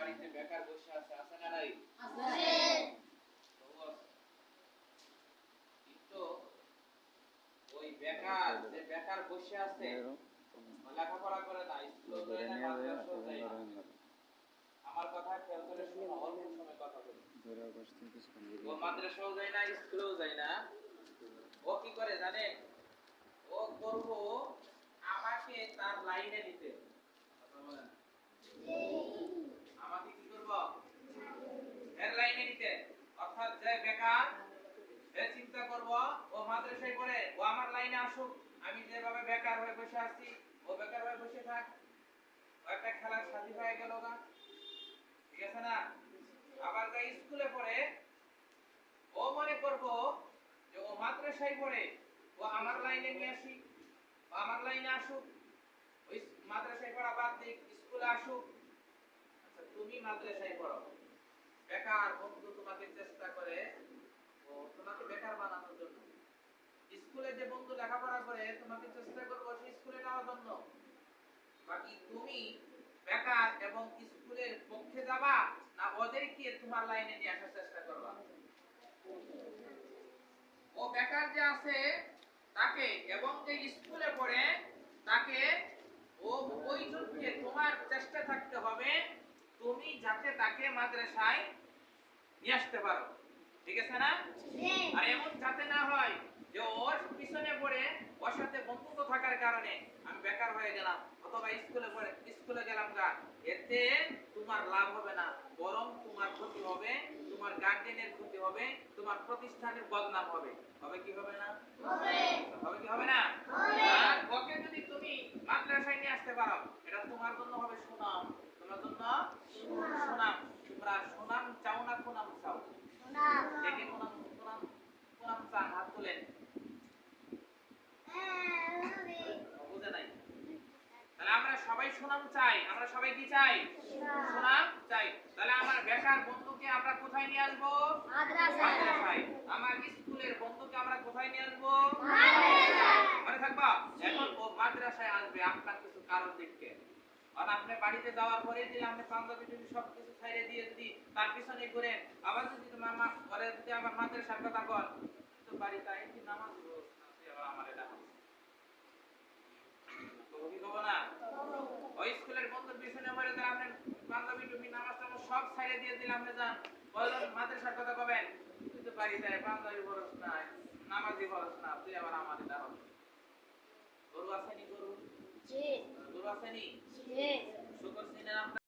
বাড়িতে বেকার বসে আছে, আছে না নাই? কিন্তু ওই বেকার যে বেকার বসে আছে, লেখাপড়া করে না, স্কুল যায় না, মাদ্রাসাও যায় না। আমার কথা খেয়াল করে শুনো, অল্প সময় কথা বলি। ও মাদ্রাসাও যায় না, স্কুলেও যায় না। ও কি করে জানেন? ও করব আমাকে তার লাইনে নিতে। আমাকে কি করব? এর লাইনে নিতে। অর্থাৎ যে বেকার, এ চিন্তা করব ও মাদ্রাসায় পড়ে, ও আমার লাইনে আসুক। আমি যেভাবে বেকার হয়ে বসে আছি, ও বেকার হয়ে বসে থাক। ও একটা খেলার সাথী হয়ে গেল না, ঠিক আছে না? আবার যে স্কুলে পড়ে, ও মনে করব যে ও মাদ্রাসায় পড়ে, ও আমার লাইনে নিয়ে আসি, ও আমার লাইনে আসুক। ওই মাদ্রাসায় পড়া বাদ দিক, স্কুলে আসুক। আচ্ছা, তুমি মাদ্রাসায় পড়ো, বেকার বন্ধু তোমাকে চেষ্টা করে ও তোমাকে বেকার বানানোর জন্য। স্কুলে যে বন্ধু লেখাপড়া করে তোমাকে চেষ্টা করবো সেই স্কুলে যাওয়ার জন্য। বাকি তুমি বেকার এবং স্কুলের পক্ষে যাবা না ওদেরকে তোমার লাইনে নিয়ে আসার চেষ্টা করবা? ও বেকার যে আছে তাকে এবং যে স্কুলে পড়ে তাকে, ও ওইজনকে তোমার চেষ্টা থাকতে হবে তুমি যাতে তাকে মাদ্রাসায় নিয়ে আসতে পারো, ঠিক আছে না? আর এমন যাতে না হয় যে ওর পিছনে পড়ে ওর সাথে বন্ধুত্ব থাকার কারণে আমি বেকার হয়ে গেলাম অথবা স্কুলে গেলাম গা, এতে তোমার লাভ হবে না, বরং তোমার ক্ষতি হবে, তোমার গার্জেনের ক্ষতি হবে, তোমার প্রতিষ্ঠানের বদনাম হবে। হবে কি হবে না? হবে কি হবে না? আর ওকে যদি তুমি মাদ্রাসায় নিয়ে আসতে পারো, এটা তোমার জন্য হবে সুনাম। তোমার জন্য সুনাম। তোমরা সুনাম চাও না সুনাম চাও? দেখে সুনাম সুনাম সুনাম চান, হাত তোলেন। বুঝে নাই? তাহলে আমরা সবাই সুনাম চাই। আমরা সবাই কি চাই? সুনাম চাই। তাহলে আমার বেকার বন্ধুকে আমরা কোথায় নিয়ে আসবো? মাদ্রাসায়। আমার স্কুলের বন্ধুকে আমরা কোথায় নিয়ে আসবো? মাদ্রাসায়। মনে থাকবা? এখন ও মাদ্রাসায় আসবে আপনার কিছু কারণ দেখতে। আর আপনি বাড়িতে যাওয়ার পরে যদি আপনি পাঞ্জাবি যদি সবকিছু ছাইড়ে দিয়ে যদি তার পিছনে ঘুরেন, আবার যদি মামা ঘরে যদি আবার মাদ্রাসার কথা কর, তো বাড়িতে আই কি নামাজ পড়ো আবার আমার এটা কি করব না? ওই স্কুলের বন্ধুর পিছনে পড়ে তারা আপনি পাঞ্জাবি টুপি নামাজ টামাজ সব ছাইড়ে দিয়ে দিলাম, আপনি যান বললেন মাদ্রাসার কথা কবেন, কিন্তু বাড়িতে পাঞ্জাবি পড়ছ না, নামাজি পড়ছ না, তুই আবার আমার এটা হবে। গরু আসেনি? গরু জি, গরু আসেনি জি, শুকর চিনেন আপনারা?